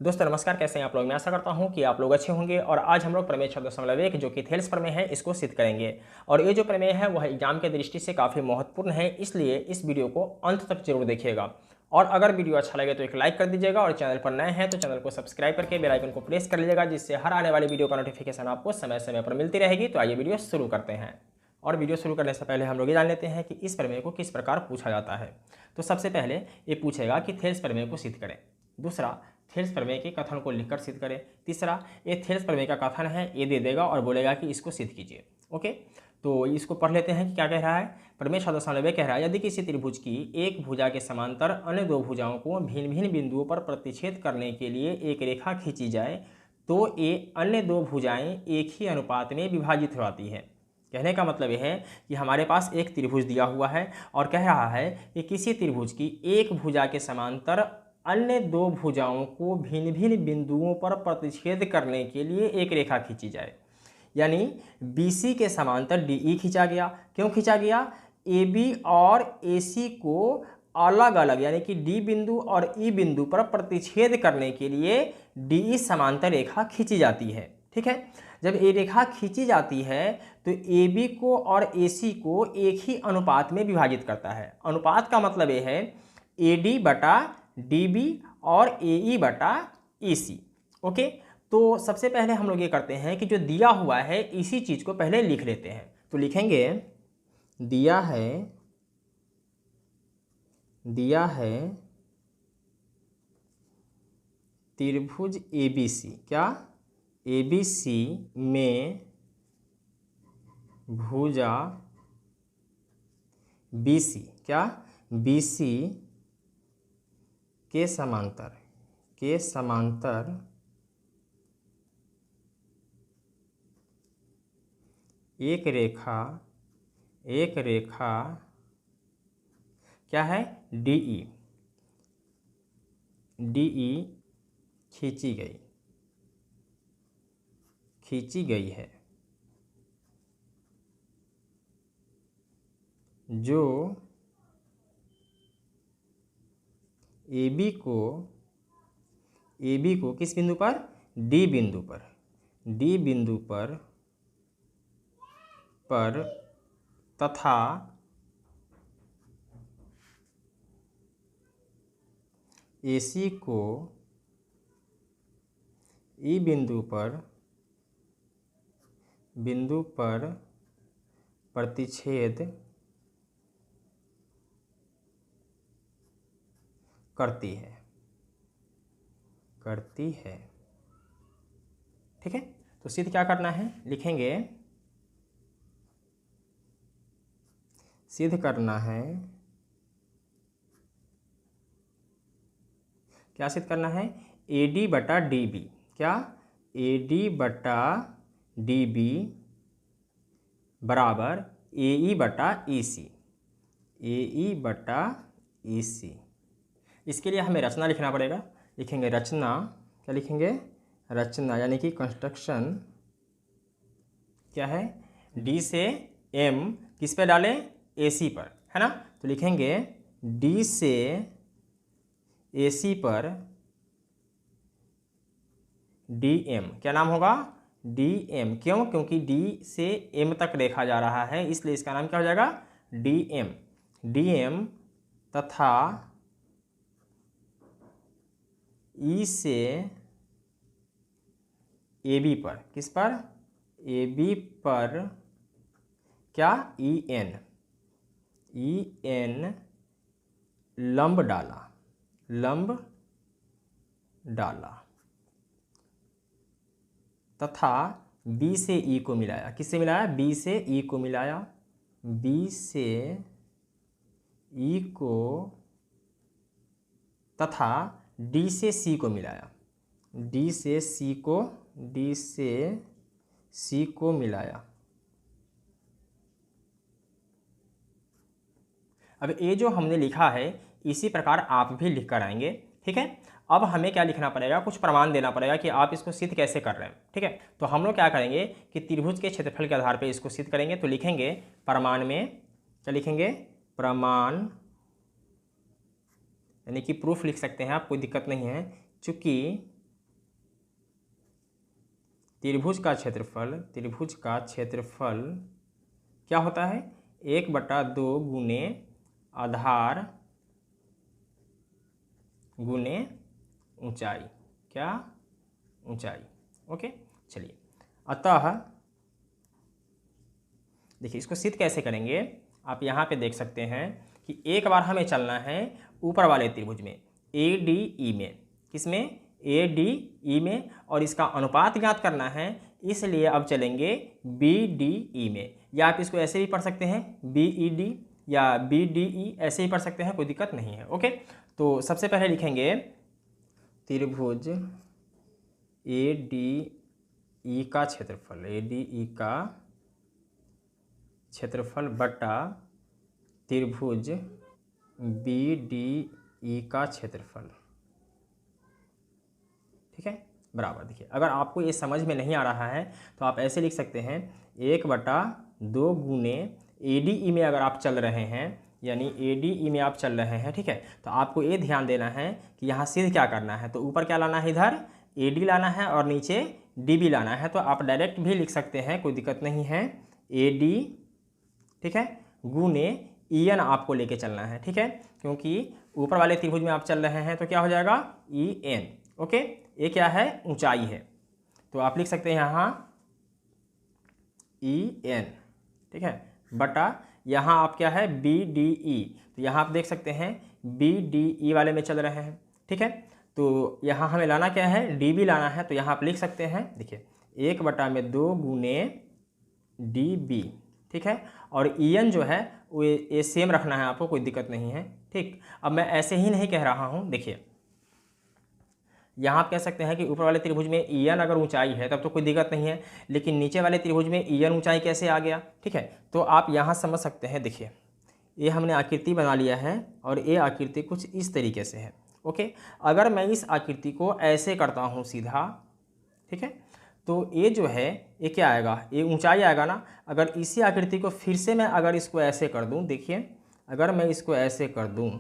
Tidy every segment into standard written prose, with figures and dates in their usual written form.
दोस्तों नमस्कार, कैसे हैं आप लोग। मैं आशा करता हूं कि आप लोग अच्छे होंगे। और आज हम लोग प्रमेय 6.1 जो कि थेल्स प्रमेय है इसको सिद्ध करेंगे। और ये जो प्रमेय है वह एग्जाम के दृष्टि से काफ़ी महत्वपूर्ण है, इसलिए इस वीडियो को अंत तक जरूर देखिएगा। और अगर वीडियो अच्छा लगे तो एक लाइक कर दीजिएगा, और चैनल पर नए हैं तो चैनल को सब्सक्राइब करके बेल आइकन को प्रेस कर लीजिएगा, जिससे हर आने वाली वीडियो का नोटिफिकेशन आपको समय समय पर मिलती रहेगी। तो आइए वीडियो शुरू करते हैं। और वीडियो शुरू करने से पहले हम लोग ये जान लेते हैं कि इस प्रमेय को किस प्रकार पूछा जाता है। तो सबसे पहले ये पूछेगा कि थेल्स प्रमेय को सिद्ध करें। दूसरा, थेल्स प्रमेय के कथन को लिखकर सिद्ध करें। तीसरा, ये थेल्स प्रमेय का कथन है, ये दे देगा और बोलेगा कि इसको सिद्ध कीजिए। ओके, तो इसको पढ़ लेते हैं कि क्या कह रहा है। प्रमेय 6.9 कह रहा है, यदि किसी त्रिभुज की एक भुजा के समांतर अन्य दो भुजाओं को भिन्न भिन्न बिंदुओं पर प्रतिच्छेद करने के लिए एक रेखा खींची जाए तो ये अन्य दो भुजाएं एक ही अनुपात में विभाजित हो जाती है। कहने का मतलब यह है कि हमारे पास एक त्रिभुज दिया हुआ है और कह रहा है कि किसी त्रिभुज की एक भुजा के समांतर अन्य दो भुजाओं को भिन्न भिन्न बिंदुओं पर प्रतिच्छेद करने के लिए एक रेखा खींची जाए। यानी BC के समांतर DE खींचा गया। क्यों खींचा गया? AB और AC को अलग अलग यानी कि D बिंदु और E बिंदु पर प्रतिच्छेद करने के लिए DE समांतर रेखा खींची जाती है। ठीक है, जब ये रेखा खींची जाती है तो AB को और AC को एक ही अनुपात में विभाजित करता है। अनुपात का मतलब ये है AD बटा DB और AE बटा EC। ओके, तो सबसे पहले हम लोग ये करते हैं कि जो दिया हुआ है इसी चीज़ को पहले लिख लेते हैं। तो लिखेंगे दिया है त्रिभुज ABC। क्या? ABC में भुजा BC, क्या? BC के समांतर एक रेखा क्या है? DE खींची गई है, जो AB को किस बिंदु पर? D बिंदु पर तथा AC को E बिंदु पर प्रतिच्छेद करती है। ठीक है, तो सिद्ध क्या करना है? लिखेंगे सिद्ध करना है। क्या सिद्ध करना है? AD बटा DB, क्या? AD बटा DB बराबर AE बटा EC। इसके लिए हमें रचना लिखना पड़ेगा। लिखेंगे रचना। क्या लिखेंगे? रचना यानी कि कंस्ट्रक्शन। क्या है? D से M किस पे डालें? AC पर, है ना। तो लिखेंगे D से AC पर DM। क्या नाम होगा? DM। क्यों? क्योंकि D से M तक रेखा जा रहा है, इसलिए इसका नाम क्या हो जाएगा? DM तथा E से AB पर, किस पर? AB पर क्या? EN लंब डाला तथा B से E को मिलाया। किससे मिलाया? B से E को मिलाया। B से E को तथा D से C को मिलाया। D से C को मिलाया। अब ये जो हमने लिखा है इसी प्रकार आप भी लिख कर आएंगे। ठीक है, अब हमें क्या लिखना पड़ेगा? कुछ प्रमाण देना पड़ेगा कि आप इसको सिद्ध कैसे कर रहे हैं। ठीक है, तो हम लोग क्या करेंगे कि त्रिभुज के क्षेत्रफल के आधार पर इसको सिद्ध करेंगे। तो लिखेंगे प्रमाण में, क्या लिखेंगे? प्रमाण यानी कि प्रूफ लिख सकते हैं आप, कोई दिक्कत नहीं है। चूंकि त्रिभुज का क्षेत्रफल क्या होता है, 1/2 गुने आधार गुने ऊंचाई, क्या, ऊंचाई। ओके, चलिए, अतः देखिए इसको सिद्ध कैसे करेंगे, आप यहाँ पे देख सकते हैं कि एक बार हमें चलना है ऊपर वाले त्रिभुज में ADE में, किसमें, ADE में, और इसका अनुपात ज्ञात करना है, इसलिए अब चलेंगे BDE में, या आप इसको ऐसे भी पढ़ सकते हैं BED या BDE, ऐसे ही पढ़ सकते हैं, कोई दिक्कत नहीं है। ओके, तो सबसे पहले लिखेंगे त्रिभुज ADE का क्षेत्रफल, ADE का क्षेत्रफल बटा त्रिभुज BDE का क्षेत्रफल, ठीक है, बराबर। देखिए अगर आपको ये समझ में नहीं आ रहा है तो आप ऐसे लिख सकते हैं 1/2 गुने ADE में अगर आप चल रहे हैं, यानी ADE में आप चल रहे हैं, ठीक है, तो आपको ये ध्यान देना है कि यहाँ सिद्ध क्या करना है, तो ऊपर क्या लाना है, इधर AD लाना है और नीचे DB लाना है। तो आप डायरेक्ट भी लिख सकते हैं, कोई दिक्कत नहीं है, AD, ठीक है, गुने EN आपको लेके चलना है, ठीक है, क्योंकि ऊपर वाले त्रिभुज में आप चल रहे हैं तो क्या हो जाएगा, EN। ओके, ये क्या है, ऊंचाई है, तो आप लिख सकते हैं यहाँ EN, ठीक है, बटा यहाँ आप क्या है BDE, तो यहाँ आप देख सकते हैं BDE वाले में चल रहे हैं, ठीक है, तो यहाँ हमें लाना क्या है, DB लाना है, तो यहाँ आप लिख सकते हैं, देखिए 1/2 गुने DB, ठीक है, और EN जो है वो ये सेम रखना है आपको, कोई दिक्कत नहीं है, ठीक। अब मैं ऐसे ही नहीं कह रहा हूँ, देखिए यहाँ आप कह सकते हैं कि ऊपर वाले त्रिभुज में EN अगर ऊंचाई है तब तो कोई दिक्कत नहीं है, लेकिन नीचे वाले त्रिभुज में EN ऊंचाई कैसे आ गया, ठीक है, तो आप यहाँ समझ सकते हैं। देखिए ये हमने आकृति बना लिया है और ये आकृति कुछ इस तरीके से है। ओके, अगर मैं इस आकृति को ऐसे करता हूँ सीधा, ठीक है, तो ये जो है ये क्या आएगा, ये ऊंचाई आएगा ना। अगर इसी आकृति को फिर से मैं अगर इसको ऐसे कर दूं, देखिए अगर मैं इसको ऐसे कर दूं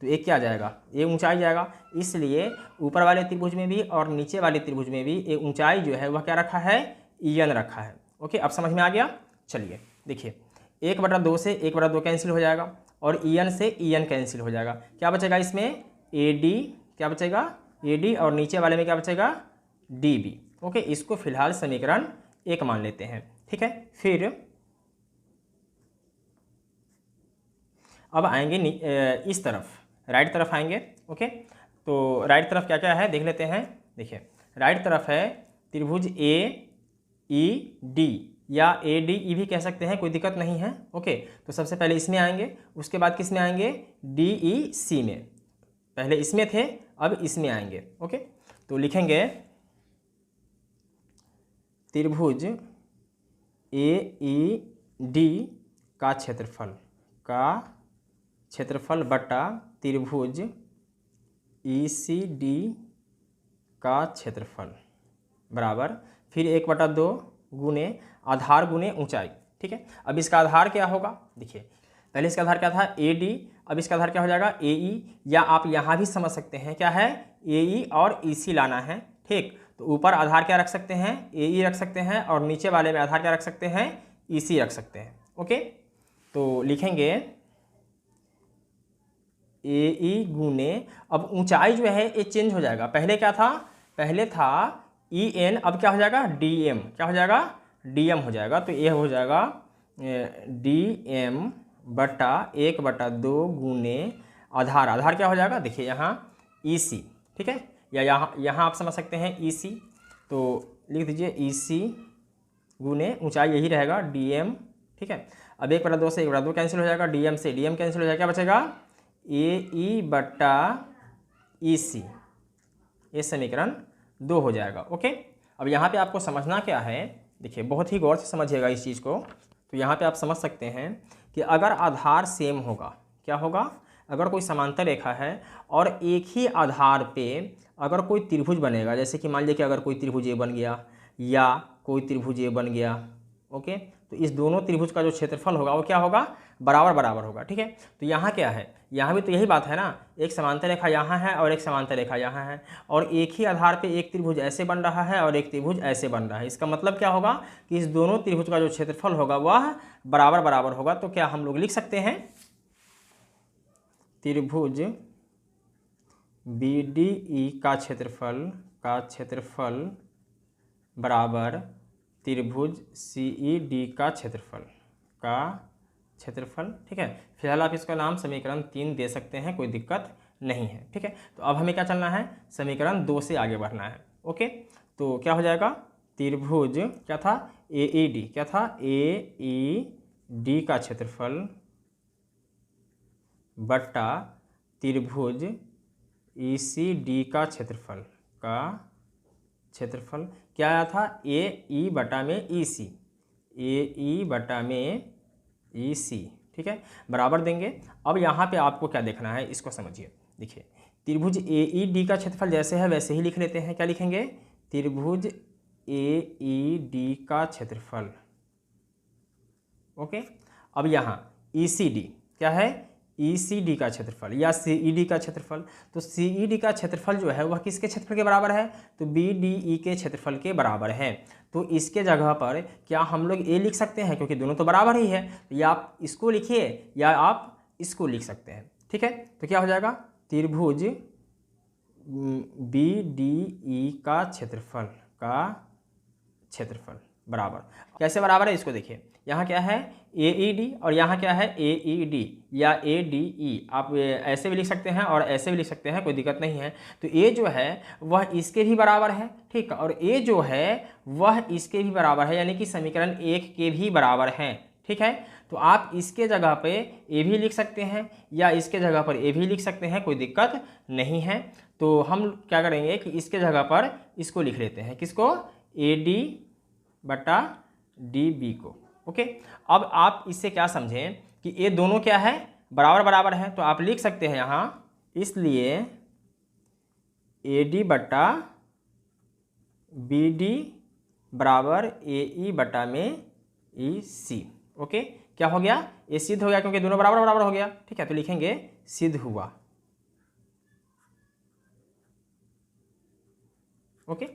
तो ये क्या जाएगा, ये ऊंचाई जाएगा। इसलिए ऊपर वाले त्रिभुज में भी और नीचे वाले त्रिभुज में भी ये ऊंचाई जो है वह क्या रखा है, EN रखा है। ओके, अब समझ में आ गया। चलिए देखिए 1/2 से 1/2 कैंसिल हो जाएगा और EN से EN कैंसिल हो जाएगा। क्या बचेगा इसमें, AD, क्या बचेगा AD, और नीचे वाले में क्या बचेगा, DB। ओके, इसको फिलहाल समीकरण 1 मान लेते हैं, ठीक है। फिर अब आएंगे इस तरफ, राइट तरफ आएंगे। ओके, तो राइट तरफ क्या क्या है देख लेते हैं। देखिए राइट तरफ है त्रिभुज AED या ADE भी कह सकते हैं, कोई दिक्कत नहीं है। ओके, तो सबसे पहले इसमें आएंगे, उसके बाद किस में आएंगे, DEC में। पहले इसमें थे, अब इसमें आएंगे। ओके, तो लिखेंगे त्रिभुज AED का क्षेत्रफल बटा त्रिभुज ECD का क्षेत्रफल बराबर फिर 1/2 गुने आधार गुने ऊंचाई, ठीक है। अब इसका आधार क्या होगा, देखिए पहले इसका आधार क्या था, AD, अब इसका आधार क्या हो जाएगा, AE, या आप यहाँ भी समझ सकते हैं क्या है, AE और EC लाना है, ठीक। तो ऊपर आधार क्या रख सकते हैं, AE रख सकते हैं, और नीचे वाले में आधार क्या रख सकते हैं, EC रख सकते हैं। ओके, तो लिखेंगे AE गुने, अब ऊंचाई जो है ये चेंज हो जाएगा। पहले क्या था, पहले था EN, अब क्या हो जाएगा, DM, क्या हो जाएगा, DM हो जाएगा। तो ये हो जाएगा DM बटा 1/2 गुने आधार क्या हो जाएगा, देखिए यहाँ EC, ठीक है, या यहाँ आप समझ सकते हैं EC, तो लिख दीजिए EC गुने ऊंचाई यही रहेगा DM, ठीक है। अब 1/2 से 1/2 कैंसिल हो जाएगा, DM से DM कैंसिल हो जाएगा, क्या बचेगा, AE बटा EC, ये समीकरण 2 हो जाएगा। ओके, अब यहाँ पे आपको समझना क्या है, देखिए बहुत ही गौर से समझिएगा इस चीज़ को। तो यहाँ पे आप समझ सकते हैं कि अगर आधार सेम होगा, क्या होगा, अगर कोई समांतर रेखा है और एक ही आधार पे अगर कोई त्रिभुज बनेगा, जैसे कि मान लीजिए कि अगर कोई त्रिभुज A बन गया या कोई त्रिभुज A बन गया, ओके, तो इस दोनों त्रिभुज का जो क्षेत्रफल होगा वो क्या होगा, बराबर बराबर होगा। ठीक है, तो यहाँ क्या है, यहाँ भी तो यही बात है ना, एक समांतर रेखा यहाँ है और एक समांतर रेखा यहाँ है, और एक ही आधार पे एक त्रिभुज ऐसे बन रहा है और एक त्रिभुज ऐसे बन रहा है। इसका मतलब क्या होगा कि इस दोनों त्रिभुज का जो क्षेत्रफल होगा वह बराबर बराबर होगा। तो क्या हम लोग लिख सकते हैं, त्रिभुज BDE का क्षेत्रफल बराबर त्रिभुज CED का क्षेत्रफल। ठीक है, फिलहाल आप इसका नाम समीकरण 3 दे सकते हैं, कोई दिक्कत नहीं है। ठीक है, तो अब हमें क्या चलना है, समीकरण 2 से आगे बढ़ना है। ओके, तो क्या हो जाएगा, त्रिभुज क्या था AED, क्या था AED का क्षेत्रफल बट्टा त्रिभुज ECD का क्षेत्रफल क्या आया था, AE बटा में EC, AE बटा में EC। ठीक है, बराबर देंगे। अब यहाँ पे आपको क्या देखना है, इसको समझिए। देखिए, त्रिभुज AED का क्षेत्रफल जैसे है वैसे ही लिख लेते हैं। क्या लिखेंगे, त्रिभुज AED का क्षेत्रफल। ओके, अब यहाँ ECD क्या है, ECD का क्षेत्रफल या CED का क्षेत्रफल। तो CED का क्षेत्रफल जो है वह किसके क्षेत्रफल के बराबर है, तो BDE के क्षेत्रफल के बराबर है। तो इसके जगह पर क्या हम लोग A लिख सकते हैं, क्योंकि दोनों तो बराबर ही है, तो या आप इसको लिखिए या आप इसको लिख सकते हैं। ठीक है, तो क्या हो जाएगा, त्रिभुज BDE का क्षेत्रफल बराबर, कैसे बराबर है इसको देखिए। यहाँ क्या है AED और यहाँ क्या है AED या ADE, आप ऐसे भी लिख सकते हैं और ऐसे भी लिख सकते हैं, कोई दिक्कत नहीं है। तो A जो है वह इसके भी बराबर है, ठीक, और A जो है वह इसके भी बराबर है, यानी कि समीकरण 1 के भी बराबर है। ठीक है, तो आप इसके जगह पे A भी लिख सकते हैं या इसके जगह पर A भी लिख सकते हैं, कोई दिक्कत नहीं है। तो हम क्या करेंगे कि इसके जगह पर इसको लिख लेते हैं, किसको, AD बटा DB को। ओके, अब आप इससे क्या समझें कि ये दोनों क्या है, बराबर बराबर है। तो आप लिख सकते हैं यहाँ, इसलिए AD बटा BD बराबर AE बटा में EC। ओके, क्या हो गया, ये सिद्ध हो गया क्योंकि दोनों बराबर बराबर हो गया। ठीक है, तो लिखेंगे सिद्ध हुआ। ओके,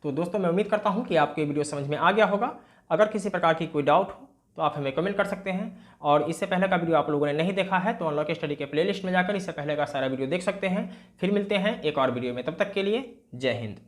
तो दोस्तों मैं उम्मीद करता हूं कि आपको ये वीडियो समझ में आ गया होगा। अगर किसी प्रकार की कोई डाउट हो तो आप हमें कमेंट कर सकते हैं, और इससे पहले का वीडियो आप लोगों ने नहीं देखा है तो अनलॉक स्टडी के प्लेलिस्ट में जाकर इससे पहले का सारा वीडियो देख सकते हैं। फिर मिलते हैं एक और वीडियो में, तब तक के लिए जय हिंद।